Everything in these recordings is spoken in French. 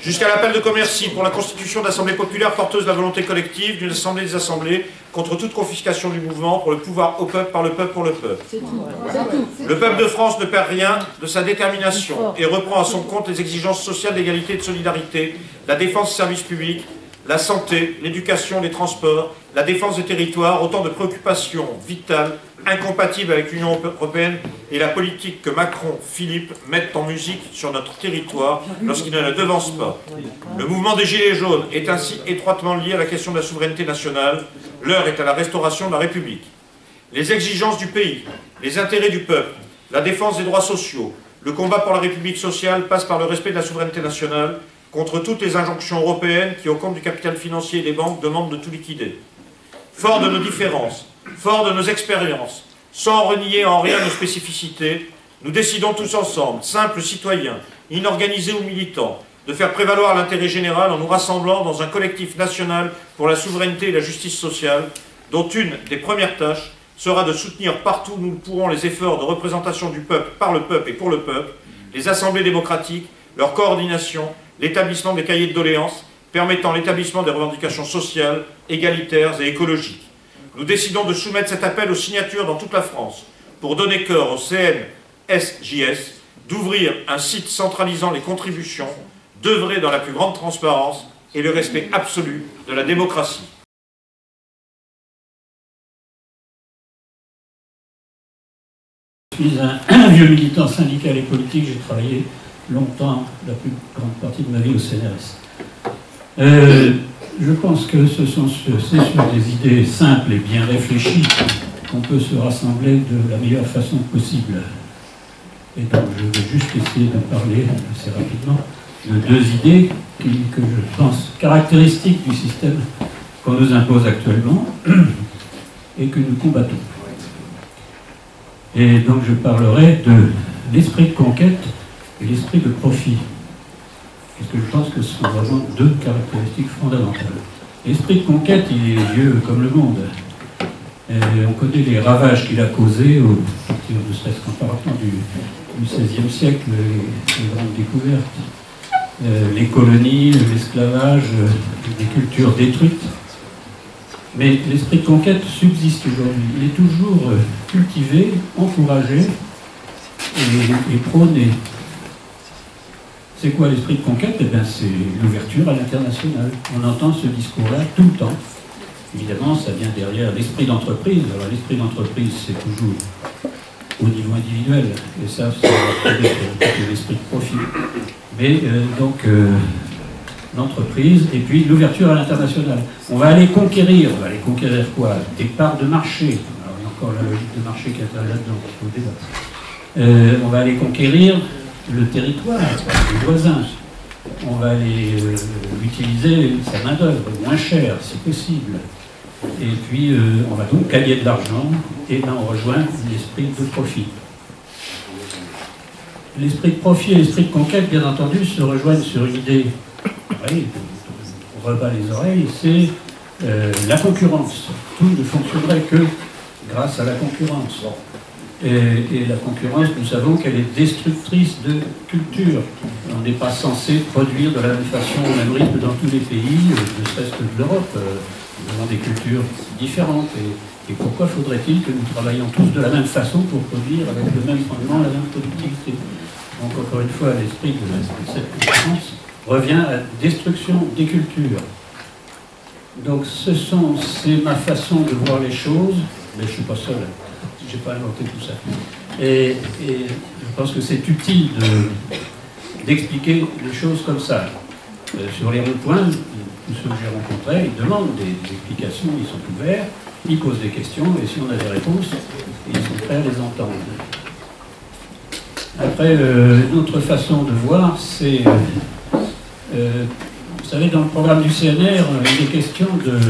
Jusqu'à l'appel de Commercy pour la constitution d'assemblées populaires porteuses de la volonté collective, d'une assemblée des assemblées, contre toute confiscation du mouvement, pour le pouvoir au peuple, par le peuple, pour le peuple. Le peuple de France ne perd rien de sa détermination et reprend à son compte les exigences sociales d'égalité et de solidarité, la défense des services publics, la santé, l'éducation, les transports, la défense des territoires, autant de préoccupations vitales, incompatibles avec l'Union européenne et la politique que Macron, Philippe mettent en musique sur notre territoire lorsqu'ils ne la devancent pas. Le mouvement des Gilets jaunes est ainsi étroitement lié à la question de la souveraineté nationale. L'heure est à la restauration de la République. Les exigences du pays, les intérêts du peuple, la défense des droits sociaux, le combat pour la République sociale passe par le respect de la souveraineté nationale contre toutes les injonctions européennes qui, au compte du capital financier et des banques, demandent de tout liquider. Fort de nos différences, fort de nos expériences, sans renier en rien nos spécificités, nous décidons tous ensemble, simples citoyens, inorganisés ou militants, de faire prévaloir l'intérêt général en nous rassemblant dans un collectif national pour la souveraineté et la justice sociale, dont une des premières tâches sera de soutenir partout où nous le pourrons les efforts de représentation du peuple par le peuple et pour le peuple, les assemblées démocratiques, leur coordination, l'établissement des cahiers de doléances permettant l'établissement des revendications sociales, égalitaires et écologiques. Nous décidons de soumettre cet appel aux signatures dans toute la France pour donner corps au CNSJS, d'ouvrir un site centralisant les contributions, d'œuvrer dans la plus grande transparence et le respect absolu de la démocratie. Je suis un vieux militant syndical et politique, j'ai travaillé longtemps, la plus grande partie de ma vie au CNRS. Je pense que c'est sur des idées simples et bien réfléchies qu'on peut se rassembler de la meilleure façon possible. Et donc je vais juste essayer de parler assez rapidement de deux idées que je pense caractéristiques du système qu'on nous impose actuellement et que nous combattons. Et donc je parlerai de l'esprit de conquête et l'esprit de profit. Parce que je pense que ce sont vraiment deux caractéristiques fondamentales. L'esprit de conquête, il est vieux comme le monde. Et on connaît les ravages qu'il a causés, ne serait-ce qu'en partant du XVIe siècle, les grandes découvertes, les colonies, l'esclavage, les cultures détruites. Mais l'esprit de conquête subsiste aujourd'hui. Il est toujours cultivé, encouragé et prôné. C'est quoi l'esprit de conquête? Eh bien, c'est l'ouverture à l'international. On entend ce discours-là tout le temps. Évidemment, ça vient derrière l'esprit d'entreprise. Alors, l'esprit d'entreprise, c'est toujours au niveau individuel. Et ça, c'est l'esprit de profit. Mais l'entreprise, et puis l'ouverture à l'international. On va aller conquérir quoi? Des parts de marché. Alors, il y a encore la logique de marché qui est là-dedans, il faut débattre. On va aller conquérir le territoire, les voisins. On va aller utiliser sa main-d'œuvre moins chère, si possible. Et puis, on va donc gagner de l'argent, et là, on rejoint l'esprit de profit. L'esprit de profit et l'esprit de conquête, bien entendu, se rejoignent sur une idée, oui, on rebat les oreilles, c'est la concurrence. Tout ne fonctionnerait que grâce à la concurrence. Et la concurrence, nous savons qu'elle est destructrice de culture. On n'est pas censé produire de la même façon, au même rythme dans tous les pays, ne serait-ce que de l'Europe. Nous avons des cultures différentes. Et pourquoi faudrait-il que nous travaillions tous de la même façon pour produire avec le même rendement, la même productivité? Donc, encore une fois, l'esprit de cette concurrence revient à la destruction des cultures. Donc, c'est ma façon de voir les choses, mais je ne suis pas seul. Je n'ai pas inventé tout ça. Et je pense que c'est utile d'expliquer les choses comme ça. Sur les ronds-points, tous ceux que j'ai rencontrés, ils demandent des explications, ils sont ouverts, ils posent des questions, et si on a des réponses, ils sont prêts à les entendre. Après, une autre façon de voir, c'est... vous savez, dans le programme du CNR, il est question de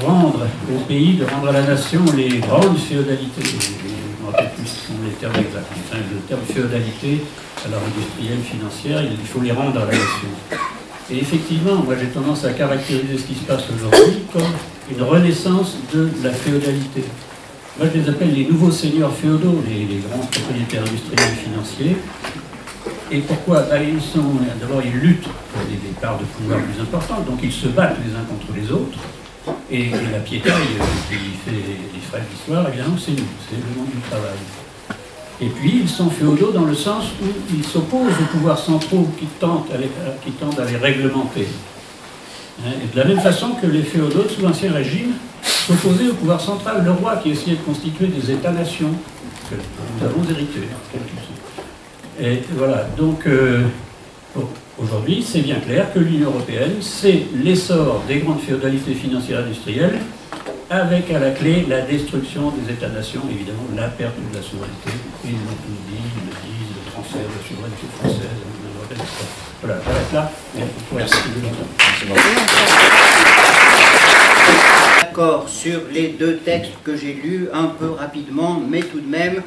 rendre au pays, de rendre à la nation les grandes féodalités. Je ne me rappelle plus ce sont les termes exacts. Enfin, le terme féodalité, alors industrielle, financière, il faut les rendre à la nation. Et effectivement, moi j'ai tendance à caractériser ce qui se passe aujourd'hui comme une renaissance de la féodalité. Moi je les appelle les nouveaux seigneurs féodaux, les grands propriétaires industriels et financiers, Et pourquoi? D'abord, ils luttent pour des parts de pouvoir plus importantes, donc ils se battent les uns contre les autres. Et la piétaille qui fait les frais de l'histoire, évidemment, c'est nous, c'est le monde du travail. Et puis, ils sont féodaux dans le sens où ils s'opposent aux pouvoirs centraux qui tendent à les réglementer. Et de la même façon que les féodaux sous l'Ancien Régime s'opposaient au pouvoir central, le roi qui essayait de constituer des États-nations que nous avons hérités. Et voilà, donc aujourd'hui, c'est bien clair que l'Union européenne, c'est l'essor des grandes féodalités financières industrielles, avec à la clé la destruction des États-nations, évidemment la perte de la souveraineté, et ils l'ont tous dit, ils le disent, le transfert de la souveraineté française, etc. Voilà, j'arrête là, mais on pourrait rester plus longtemps. D'accord sur les deux textes que j'ai lus un peu rapidement, mais tout de même,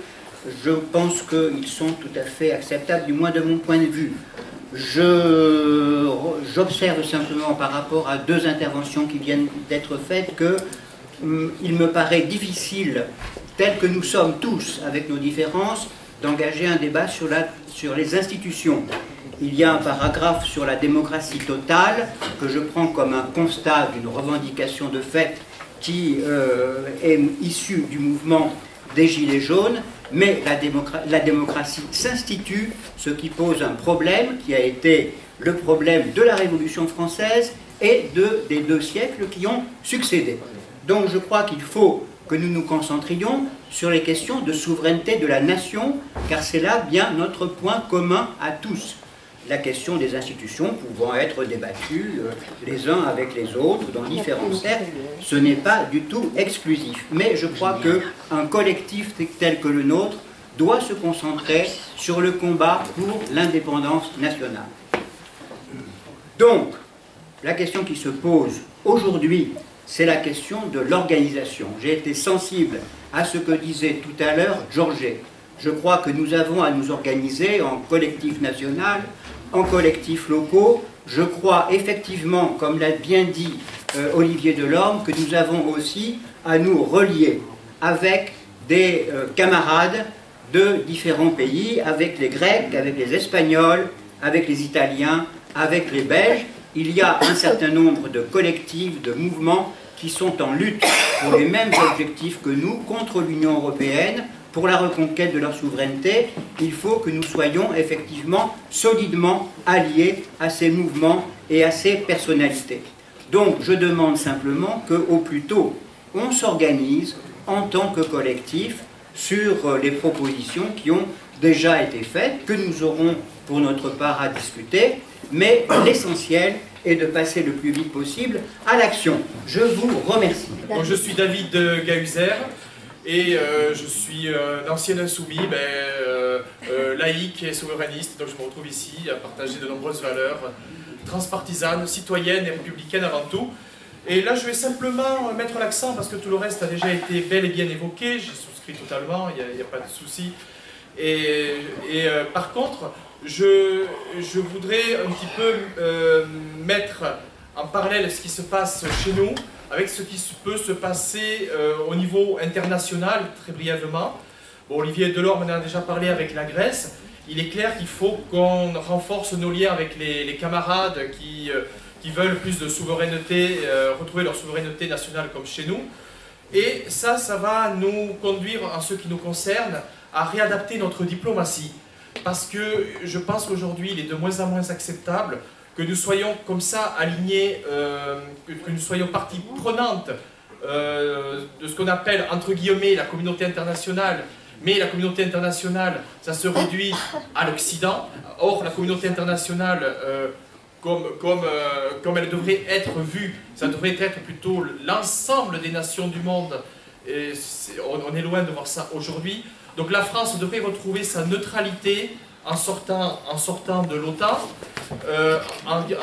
je pense qu'ils sont tout à fait acceptables, du moins de mon point de vue. J'observe simplement par rapport à deux interventions qui viennent d'être faites que il me paraît difficile, tel que nous sommes tous avec nos différences, d'engager un débat sur les institutions. Il y a un paragraphe sur la démocratie totale que je prends comme un constat d'une revendication de fait qui est issue du mouvement des Gilets jaunes, mais la démocratie s'institue, ce qui pose un problème qui a été le problème de la Révolution française et des 2 siècles qui ont succédé. Donc je crois qu'il faut que nous nous concentrions sur les questions de souveraineté de la nation, car c'est là bien notre point commun à tous. La question des institutions pouvant être débattues les uns avec les autres dans différents cercles, ce n'est pas du tout exclusif. Mais je crois qu'un collectif tel que le nôtre doit se concentrer sur le combat pour l'indépendance nationale. Donc, la question qui se pose aujourd'hui, c'est la question de l'organisation. J'ai été sensible à ce que disait tout à l'heure Georget. Je crois que nous avons à nous organiser en collectif national, en collectifs locaux. Je crois effectivement, comme l'a bien dit Olivier Delorme, que nous avons aussi à nous relier avec des camarades de différents pays, avec les Grecs, avec les Espagnols, avec les Italiens, avec les Belges. Il y a un certain nombre de collectifs, de mouvements qui sont en lutte pour les mêmes objectifs que nous, contre l'Union européenne, pour la reconquête de leur souveraineté. Il faut que nous soyons effectivement solidement alliés à ces mouvements et à ces personnalités. Donc je demande simplement qu'au plus tôt, on s'organise en tant que collectif sur les propositions qui ont déjà été faites, que nous aurons pour notre part à discuter, mais l'essentiel est de passer le plus vite possible à l'action. Je vous remercie. Donc, je suis David Gahuzer et je suis un ancien insoumis, laïque et souverainiste. Donc je me retrouve ici à partager de nombreuses valeurs transpartisanes, citoyennes et républicaines avant tout. Et là je vais simplement mettre l'accent, parce que tout le reste a déjà été bel et bien évoqué, j'ai souscrit totalement, il n'y a pas de souci. Par contre, je voudrais un petit peu mettre en parallèle ce qui se passe chez nous avec ce qui peut se passer au niveau international, très brièvement. Bon, Olivier Delorme en a déjà parlé avec la Grèce. Il est clair qu'il faut qu'on renforce nos liens avec les camarades qui veulent plus de souveraineté, retrouver leur souveraineté nationale comme chez nous. Et ça va nous conduire, en ce qui nous concerne, à réadapter notre diplomatie. Parce que je pense qu'aujourd'hui, il est de moins en moins acceptable que nous soyons comme ça alignés, que nous soyons partie prenante de ce qu'on appelle, entre guillemets, la communauté internationale. Mais la communauté internationale, ça se réduit à l'Occident. Or, la communauté internationale, comme elle devrait être vue, ça devrait être plutôt l'ensemble des nations du monde. Et on est loin de voir ça aujourd'hui. Donc la France devrait retrouver sa neutralité en sortant de l'OTAN,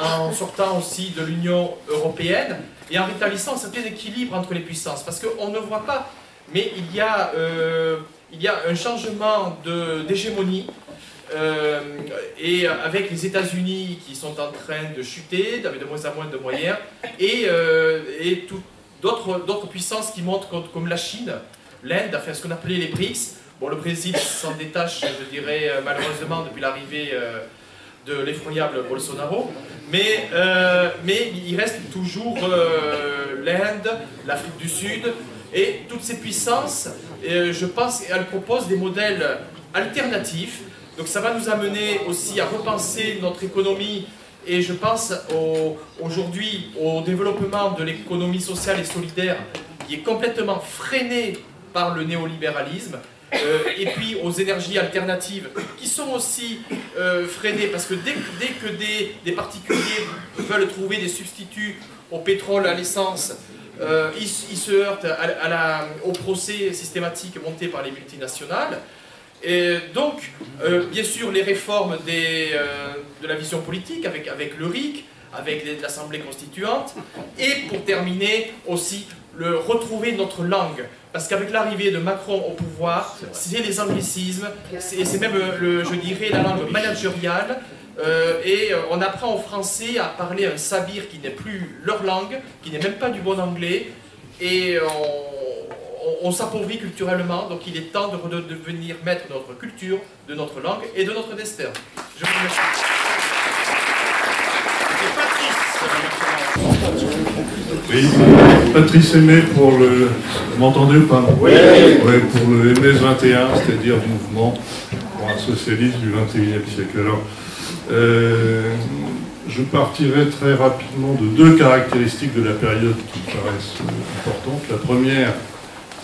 en sortant aussi de l'Union européenne, et en rétablissant un certain équilibre entre les puissances. Parce qu'on ne voit pas, mais il y a un changement d'hégémonie, et avec les États-Unis qui sont en train de chuter, avec de moins en moins de moyens, et d'autres puissances qui montrent comme la Chine, l'Inde, enfin ce qu'on appelait les BRICS, Bon, le Brésil s'en détache, je dirais, malheureusement, depuis l'arrivée de l'effroyable Bolsonaro, mais il reste toujours l'Inde, l'Afrique du Sud, et toutes ces puissances, je pense qu'elles proposent des modèles alternatifs. Donc ça va nous amener aussi à repenser notre économie, et je pense aujourd'hui au développement de l'économie sociale et solidaire qui est complètement freinée par le néolibéralisme, et puis aux énergies alternatives qui sont aussi freinées, parce que dès que des particuliers veulent trouver des substituts au pétrole, à l'essence, ils se heurtent au procès systématique monté par les multinationales. Et donc, bien sûr, les réformes de la vision politique avec le RIC, avec l'Assemblée constituante, et pour terminer aussi, retrouver notre langue. Parce qu'avec l'arrivée de Macron au pouvoir, c'est les anglicismes, c'est même, je dirais, la langue managériale, et on apprend aux Français à parler un sabir qui n'est plus leur langue, qui n'est même pas du bon anglais, et on s'appauvrit culturellement, donc il est temps de devenir maître de notre culture, de notre langue et de notre destin. Je vous remercie. Oui, Patrice Aimé pour le... Vous m'entendez ou pas? Oui. Ouais, pour le MS 21, c'est-à-dire mouvement pour un socialiste du XXIe siècle. Alors, je partirai très rapidement de deux caractéristiques de la période qui me paraissent importantes. La première,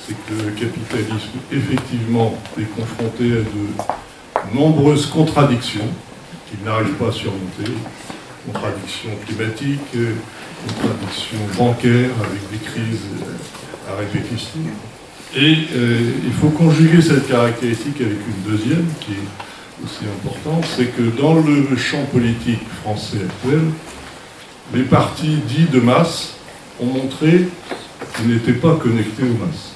c'est que le capitalisme, effectivement, est confronté à de nombreuses contradictions qu'il n'arrive pas à surmonter. Contradictions climatiques, contradictions bancaires avec des crises à répétition. Et il faut conjuguer cette caractéristique avec une deuxième qui est aussi importante, c'est que dans le champ politique français actuel, les partis dits de masse ont montré qu'ils n'étaient pas connectés aux masses.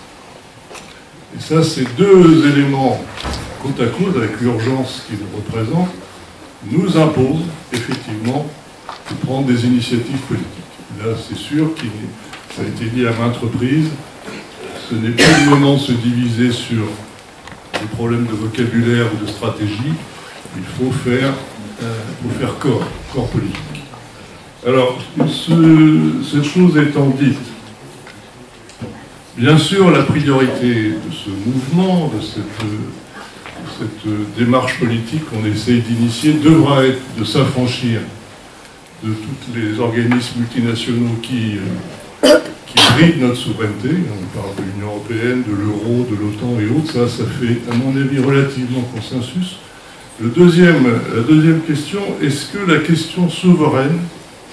Et ça, ces deux éléments côte à côte, avec l'urgence qu'ils représentent, nous imposent effectivement de prendre des initiatives politiques. Là, c'est sûr que ça a été dit à maintes reprises, ce n'est plus le moment de se diviser sur des problèmes de vocabulaire ou de stratégie, il faut faire corps politique. Alors, cette chose étant dite, bien sûr, la priorité de ce mouvement, de cette démarche politique qu'on essaye d'initier, devra être de s'affranchir de tous les organismes multinationaux qui brident notre souveraineté. On parle de l'Union européenne, de l'euro, de l'OTAN et autres. Ça fait, à mon avis, relativement consensus. La deuxième question, est-ce que la question souveraine,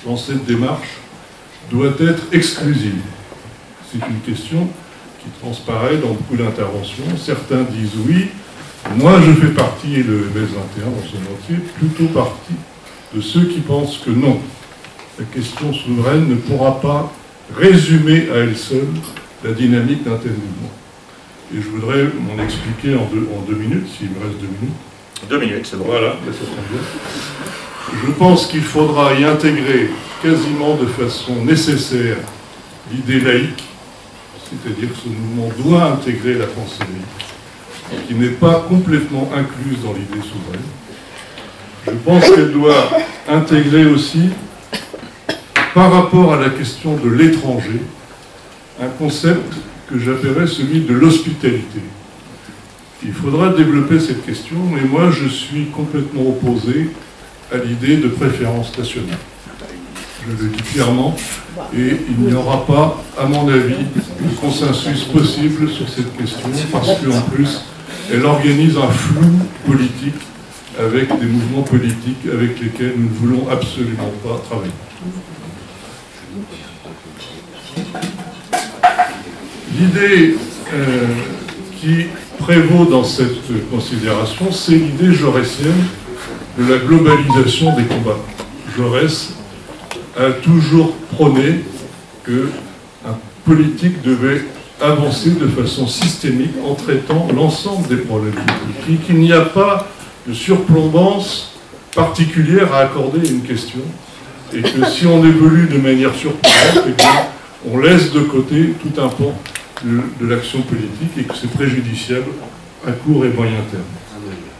dans cette démarche, doit être exclusive? C'est une question qui transparaît dans beaucoup d'interventions. Certains disent oui. Moi, je fais partie, et le MS 21 dans son entier, plutôt partie de ceux qui pensent que non. La question souveraine ne pourra pas résumer à elle seule la dynamique d'un tel mouvement. Et je voudrais m'en expliquer en deux minutes, s'il me reste 2 minutes. 2 minutes, c'est bon. Voilà, ça tombe bien. Je pense qu'il faudra y intégrer quasiment de façon nécessaire l'idée laïque, c'est-à-dire que ce mouvement doit intégrer la pensée laïque, qui n'est pas complètement incluse dans l'idée souveraine. Je pense qu'elle doit intégrer aussi, par rapport à la question de l'étranger, un concept que j'appellerais celui de l'hospitalité. Il faudra développer cette question, mais moi je suis complètement opposé à l'idée de préférence nationale. Je le dis clairement, et il n'y aura pas, à mon avis, de consensus possible sur cette question, parce qu'en plus, elle organise un flou politique avec des mouvements politiques avec lesquels nous ne voulons absolument pas travailler. L'idée qui prévaut dans cette considération, c'est l'idée jaurétienne de la globalisation des combats. Jaurès a toujours prôné qu'un politique devait avancer de façon systémique en traitant l'ensemble des problèmes politiques, qu'il n'y a pas de surplombance particulière à accorder à une question, et que si on évolue de manière surplombante, eh bien, on laisse de côté tout un pan de l'action politique et que c'est préjudiciable à court et moyen terme.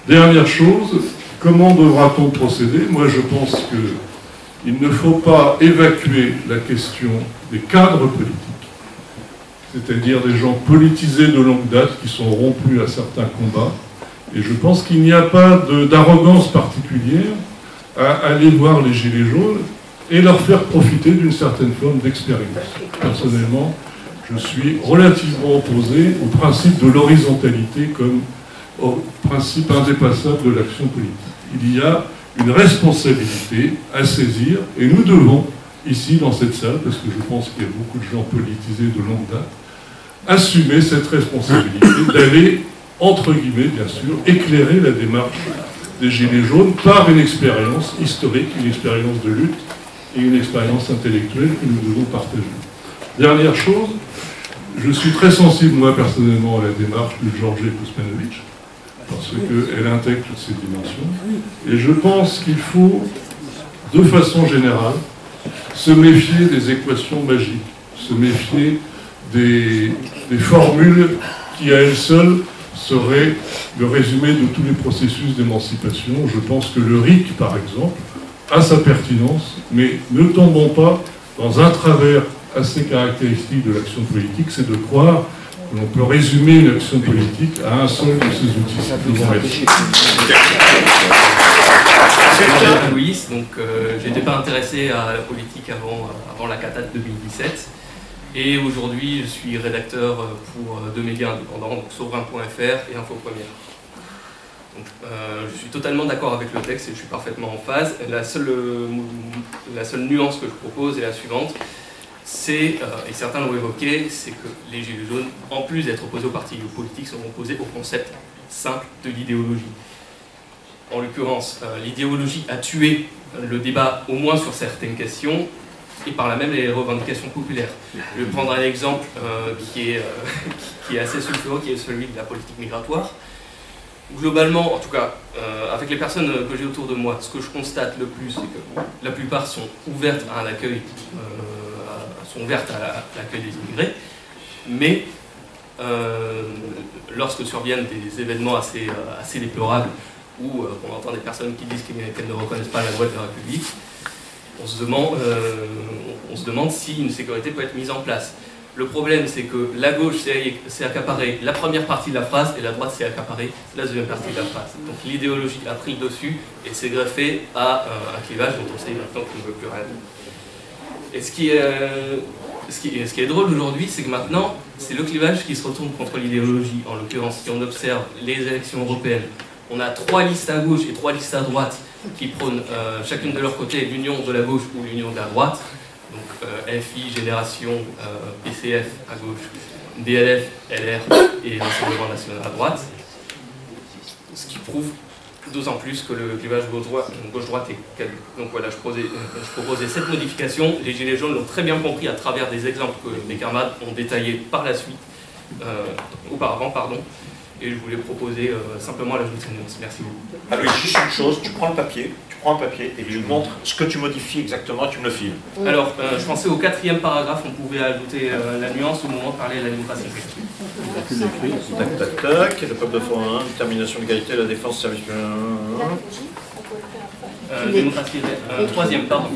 Dernière chose, comment devra-t-on procéder? Moi, je pense qu'il ne faut pas évacuer la question des cadres politiques, c'est-à-dire des gens politisés de longue date qui sont rompus à certains combats. Et je pense qu'il n'y a pas d'arrogance particulière à aller voir les Gilets jaunes et leur faire profiter d'une certaine forme d'expérience. Personnellement, je suis relativement opposé au principe de l'horizontalité comme au principe indépassable de l'action politique. Il y a une responsabilité à saisir et nous devons, ici dans cette salle, parce que je pense qu'il y a beaucoup de gens politisés de longue date, assumer cette responsabilité d'aller, entre guillemets bien sûr, éclairer la démarche des Gilets jaunes par une expérience historique, une expérience de lutte et une expérience intellectuelle que nous devons partager. Dernière chose, je suis très sensible, moi, personnellement, à la démarche de Georges Kuzmanovic, parce qu'elle intègre toutes ces dimensions. Et je pense qu'il faut, de façon générale, se méfier des équations magiques, se méfier des formules qui, à elles seules, seraient le résumé de tous les processus d'émancipation. Je pense que le RIC, par exemple, a sa pertinence, mais ne tombons pas dans un travers assez caractéristique de l'action politique, c'est de croire que l'on peut résumer une action politique à un seul de ces outils. Je vous remercie. Louis, donc j'étais pas intéressé à la politique avant la cata de 2017. Et aujourd'hui, je suis rédacteur pour deux médias indépendants, donc Souverain.fr et Info Première. Donc, je suis totalement d'accord avec le texte et je suis parfaitement en phase. La seule nuance que je propose est la suivante. C'est, et certains l'ont évoqué, c'est que les Gilets jaunes, en plus d'être opposés aux partis politiques, sont opposés au concept simple de l'idéologie. En l'occurrence, l'idéologie a tué le débat, au moins sur certaines questions, et par là même les revendications populaires. Je vais prendre un exemple qui est assez sulfureux, qui est celui de la politique migratoire. Globalement, en tout cas, avec les personnes que j'ai autour de moi, ce que je constate le plus, c'est que la plupart sont ouvertes à un accueil, sont ouvertes à l'accueil des immigrés, mais lorsque surviennent des événements assez déplorables, où on entend des personnes qui disent qu'elles ne reconnaissent pas la loi de la République, on se demande si une sécurité peut être mise en place. Le problème, c'est que la gauche s'est accaparée la première partie de la phrase et la droite s'est accaparée la deuxième partie de la phrase. Donc l'idéologie a pris le dessus et s'est greffée à un clivage dont on sait maintenant qu'on ne veut plus rien dire. Et ce qui est drôle aujourd'hui, c'est que maintenant, c'est le clivage qui se retourne contre l'idéologie. En l'occurrence, si on observe les élections européennes, on a 3 listes à gauche et 3 listes à droite qui prônent chacune de leur côté l'union de la gauche ou l'union de la droite. Donc FI, Génération, PCF à gauche, DLF, LR et Rassemblement National à droite. Ce qui prouve d'autant plus que le clivage gauche-droite est caduc. Donc voilà, je proposais cette modification. Les Gilets jaunes l'ont très bien compris à travers des exemples que mes camarades ont détaillés par la suite, auparavant, pardon. Et je voulais proposer simplement l'ajouter une nuance. Merci beaucoup. Alors, juste une chose, tu prends un papier et tu me montres ce que tu modifies exactement, tu me le files. Alors, je pensais au 4e paragraphe, on pouvait ajouter la nuance au moment de parler de la démocratie. Tac, tac, tac. Le peuple de France, détermination, l'égalité, la défense, service. Démocratie, 3e, pardon.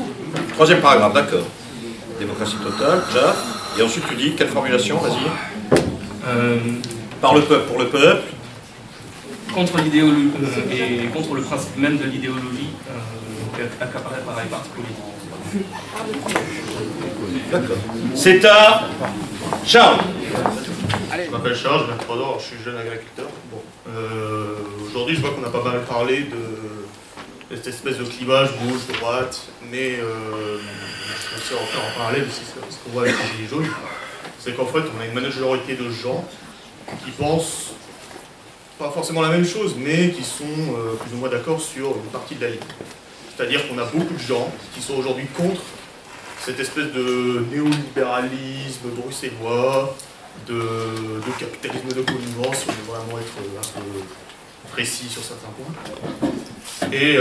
3e paragraphe, d'accord. Démocratie totale, déjà. Et ensuite, tu dis, quelle formulation, vas-y. Par le peuple, pour le peuple. Contre l'idéologie et contre le principe même de l'idéologie accaparée par les partis politiques. D'accord. C'est à Charles. Je m'appelle Charles, j'ai 23 ans, je suis jeune agriculteur. Bon. Aujourd'hui, je vois qu'on a pas mal parlé de cette espèce de clivage gauche-droite, mais je pense en faire en parallèle aussi ce qu'on voit avec les Gilets jaunes. C'est qu'en fait, on a une majorité de gens qui pensent pas forcément la même chose, mais qui sont plus ou moins d'accord sur une partie de la ligne. C'est-à-dire qu'on a beaucoup de gens qui sont aujourd'hui contre cette espèce de néolibéralisme bruxellois, de capitalisme de connivence, si on veut vraiment être un peu précis sur certains points. Et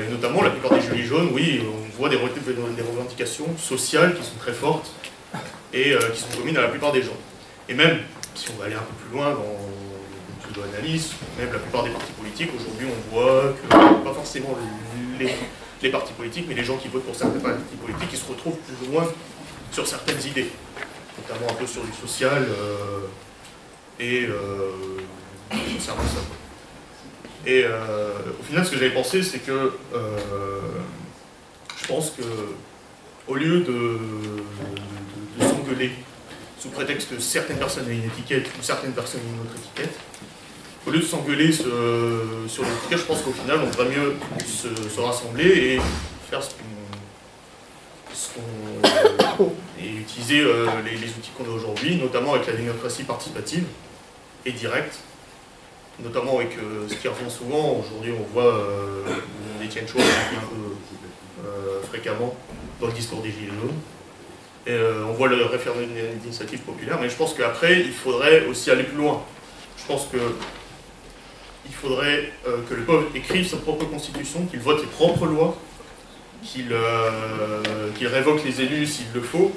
notamment, la plupart des Gilets jaunes, oui, on voit des revendications sociales qui sont très fortes et qui sont communes à la plupart des gens. Et même, si on va aller un peu plus loin dans analyse, même la plupart des partis politiques, aujourd'hui on voit que pas forcément les partis politiques, mais les gens qui votent pour certains partis politiques, qui se retrouvent plus ou moins sur certaines idées, notamment un peu sur du social c'est un peu ça. Et au final, ce que j'avais pensé, c'est que je pense que au lieu de s'engueuler sous prétexte que certaines personnes ont une étiquette ou certaines personnes ont une autre étiquette, au lieu de s'engueuler sur l'étiquette, je pense qu'au final, on devrait mieux se rassembler et faire et utiliser les outils qu'on a aujourd'hui, notamment avec la démocratie participative et directe, notamment avec ce qui revient souvent. Aujourd'hui, on voit Étienne Chouard un peu fréquemment dans le discours des Gilets jaunes. Et on voit le référendum d'initiative populaire, mais je pense qu'après, il faudrait aussi aller plus loin. Je pense qu'il faudrait que le peuple écrive sa propre constitution, qu'il vote ses propres lois, qu'il révoque les élus s'il le faut,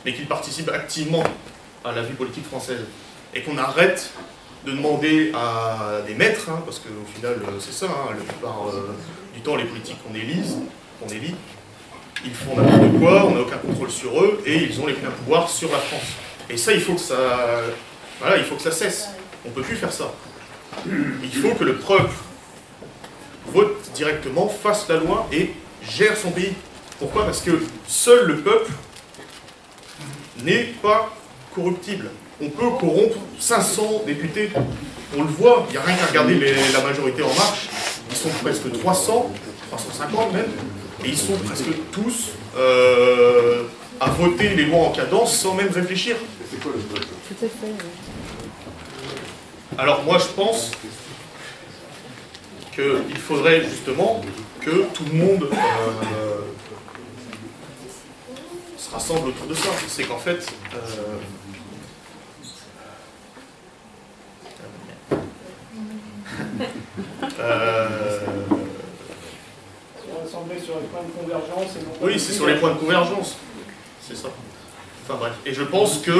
mais qu'il participe activement à la vie politique française. Et qu'on arrête de demander à des maîtres, hein, parce qu'au final c'est ça, hein, la plupart du temps les politiques qu'on élit, ils font n'importe quoi, on n'a aucun contrôle sur eux, et ils ont les pleins pouvoirs sur la France. Et ça, il faut que ça cesse. On ne peut plus faire ça. Il faut que le peuple vote directement, fasse la loi et gère son pays. Pourquoi? Parce que seul le peuple n'est pas corruptible. On peut corrompre 500 députés. On le voit, il n'y a rien qu'à regarder la majorité En Marche. Ils sont presque 300, 350 même, et ils sont presque tous à voter les lois en cadence sans même réfléchir. Tout à fait. Alors moi je pense qu'il faudrait justement que tout le monde se rassemble autour de ça. C'est qu'en fait, Rassembler sur les points de convergence. Oui, c'est sur les points de convergence. C'est ça. Enfin bref. Et je pense que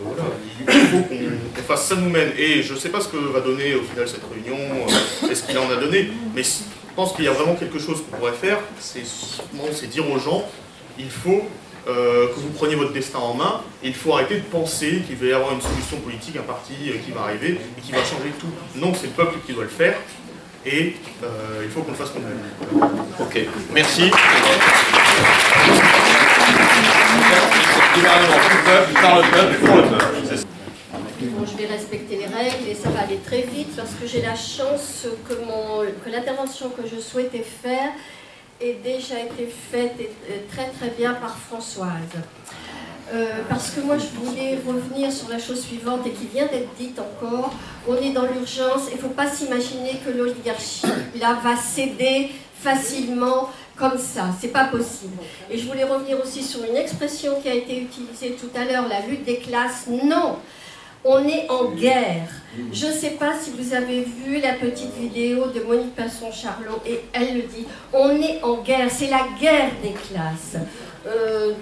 voilà, il faut qu'on fasse ça nous-mêmes. Et je ne sais pas ce que va donner au final cette réunion, est-ce qu'il en a donné, mais je pense qu'il y a vraiment quelque chose qu'on pourrait faire, c'est dire aux gens, il faut que vous preniez votre destin en main, et il faut arrêter de penser qu'il va y avoir une solution politique, un parti qui va arriver et qui va changer tout. Non, c'est le peuple qui doit le faire, et il faut qu'on le fasse nous-mêmes. Ok, merci. Gouvernement du peuple, par le peuple, pour le peuple. Bon, je vais respecter les règles et ça va aller très vite parce que j'ai la chance que l'intervention que je souhaitais faire ait déjà été faite très très bien par Françoise. Parce que moi je voulais revenir sur la chose suivante et qui vient d'être dite encore. On est dans l'urgence, il ne faut pas s'imaginer que l'oligarchie là va céder facilement comme ça, c'est pas possible. Et je voulais revenir aussi sur une expression qui a été utilisée tout à l'heure, la lutte des classes. Non, on est en guerre. Je ne sais pas si vous avez vu la petite vidéo de Monique Pinson-Charlot, et elle le dit, on est en guerre, c'est la guerre des classes.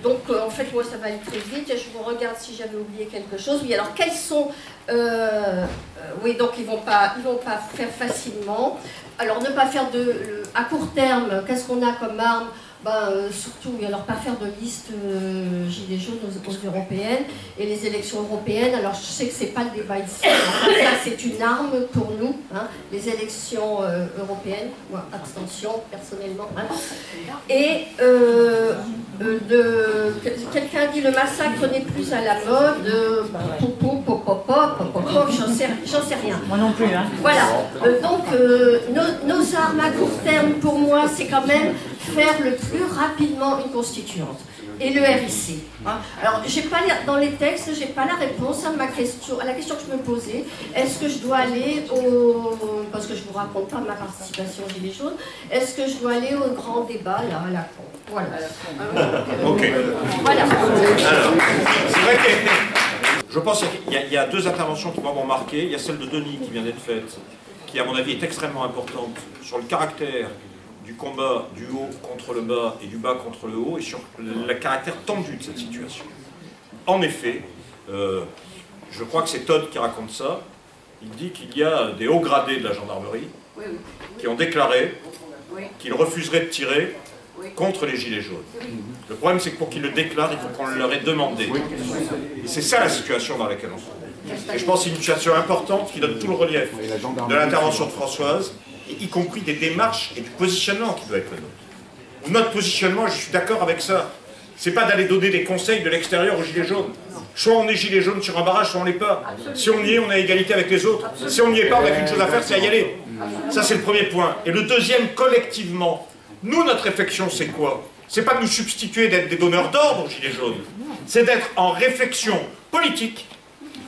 Donc en fait moi ça va aller très vite, je vous regarde si j'avais oublié quelque chose. Oui, alors quels sont... oui, donc ils vont pas faire facilement. Alors ne pas faire à court terme, qu'est-ce qu'on a comme arme? Surtout, alors pas faire de liste gilets jaunes aux européennes et les élections européennes. Alors je sais que c'est pas le débat ici, ça c'est une arme pour nous, hein, les élections européennes, moi abstention personnellement. Hein. Et quelqu'un dit le massacre n'est plus à la mode, j'en sais rien. Moi non plus. Hein. Voilà, donc nos armes à court terme pour moi c'est quand même faire le plus rapidement une constituante et le RIC. Hein. Alors, dans les textes, j'ai pas la réponse à la question que je me posais. Est-ce que je dois aller parce que je vous raconte pas ma participation aux Gilets jaunes, est-ce que je dois aller au grand débat là à la con? Voilà. Ok. Voilà. Alors, c'est vrai que je pense qu'il y a deux interventions qui m'ont marqué. Il y a celle de Denis qui vient d'être faite, qui à mon avis est extrêmement importante sur le caractère du combat du haut contre le bas et du bas contre le haut, et sur le caractère tendu de cette situation. En effet, je crois que c'est Todd qui raconte ça, il dit qu'il y a des hauts gradés de la gendarmerie qui ont déclaré qu'ils refuseraient de tirer contre les gilets jaunes. Le problème, c'est que pour qu'ils le déclarent, il faut qu'on leur ait demandé. Et c'est ça la situation dans laquelle on se trouve. Et je pense que c'est une situation importante qui donne tout le relief de l'intervention de Françoise, et y compris des démarches et du positionnement qui doit être le nôtre. Notre positionnement, je suis d'accord avec ça, c'est pas d'aller donner des conseils de l'extérieur aux gilets jaunes. Soit on est gilet jaune sur un barrage, soit on l'est pas. Si on y est, on a égalité avec les autres. Si on n'y est pas, on n'a qu'une chose à faire, c'est à y aller. Ça, c'est le premier point. Et le deuxième, collectivement, nous, notre réflexion, c'est quoi? C'est pas de nous substituer d'être des donneurs d'ordre aux gilets jaunes. C'est d'être en réflexion politique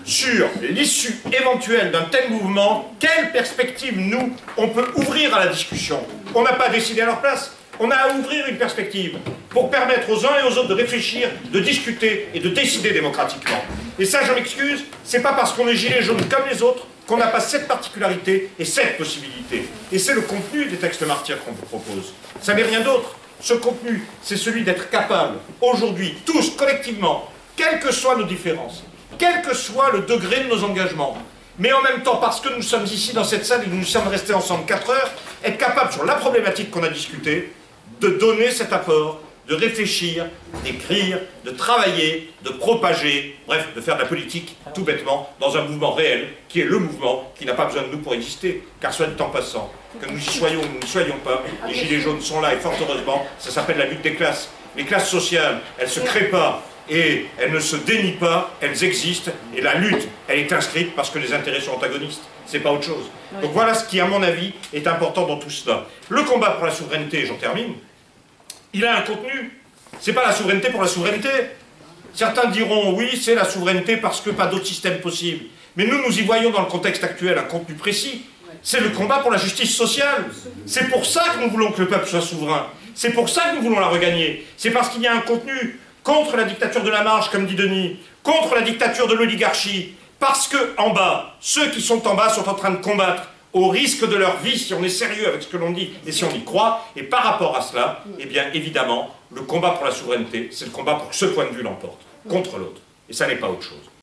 sur l'issue éventuelle d'un tel mouvement. Quelle perspective, nous, on peut ouvrir à la discussion? On n'a pas décidé à leur place. On a à ouvrir une perspective pour permettre aux uns et aux autres de réfléchir, de discuter et de décider démocratiquement. Et ça, je m'excuse, c'est pas parce qu'on est gilet jaune comme les autres qu'on n'a pas cette particularité et cette possibilité. Et c'est le contenu des textes martyrs qu'on vous propose. Ça n'est rien d'autre. Ce contenu, c'est celui d'être capable, aujourd'hui, tous, collectivement, quelles que soient nos différences, quel que soit le degré de nos engagements, mais en même temps, parce que nous sommes ici dans cette salle et que nous sommes restés ensemble 4 heures, être capable, sur la problématique qu'on a discutée, de donner cet apport, de réfléchir, d'écrire, de travailler, de propager, bref, de faire de la politique, tout bêtement, dans un mouvement réel, qui est le mouvement qui n'a pas besoin de nous pour exister. Car soit du temps passant, que nous y soyons ou nous ne soyons pas, les gilets jaunes sont là, et fort heureusement, ça s'appelle la lutte des classes. Les classes sociales, elles ne se créent pas, et elles ne se dénient pas, elles existent, et la lutte, elle est inscrite parce que les intérêts sont antagonistes. C'est pas autre chose. Donc voilà ce qui, à mon avis, est important dans tout cela. Le combat pour la souveraineté, j'en termine, il a un contenu. C'est pas la souveraineté pour la souveraineté. Certains diront, oui, c'est la souveraineté parce que pas d'autre système possible. Mais nous, nous y voyons dans le contexte actuel un contenu précis. C'est le combat pour la justice sociale. C'est pour ça que nous voulons que le peuple soit souverain. C'est pour ça que nous voulons la regagner. C'est parce qu'il y a un contenu contre la dictature de la marge, comme dit Denis, contre la dictature de l'oligarchie, parce que en bas, ceux qui sont en bas sont en train de combattre au risque de leur vie, si on est sérieux avec ce que l'on dit et si on y croit, et par rapport à cela, eh bien évidemment, le combat pour la souveraineté, c'est le combat pour que ce point de vue l'emporte, contre l'autre. Et ça n'est pas autre chose.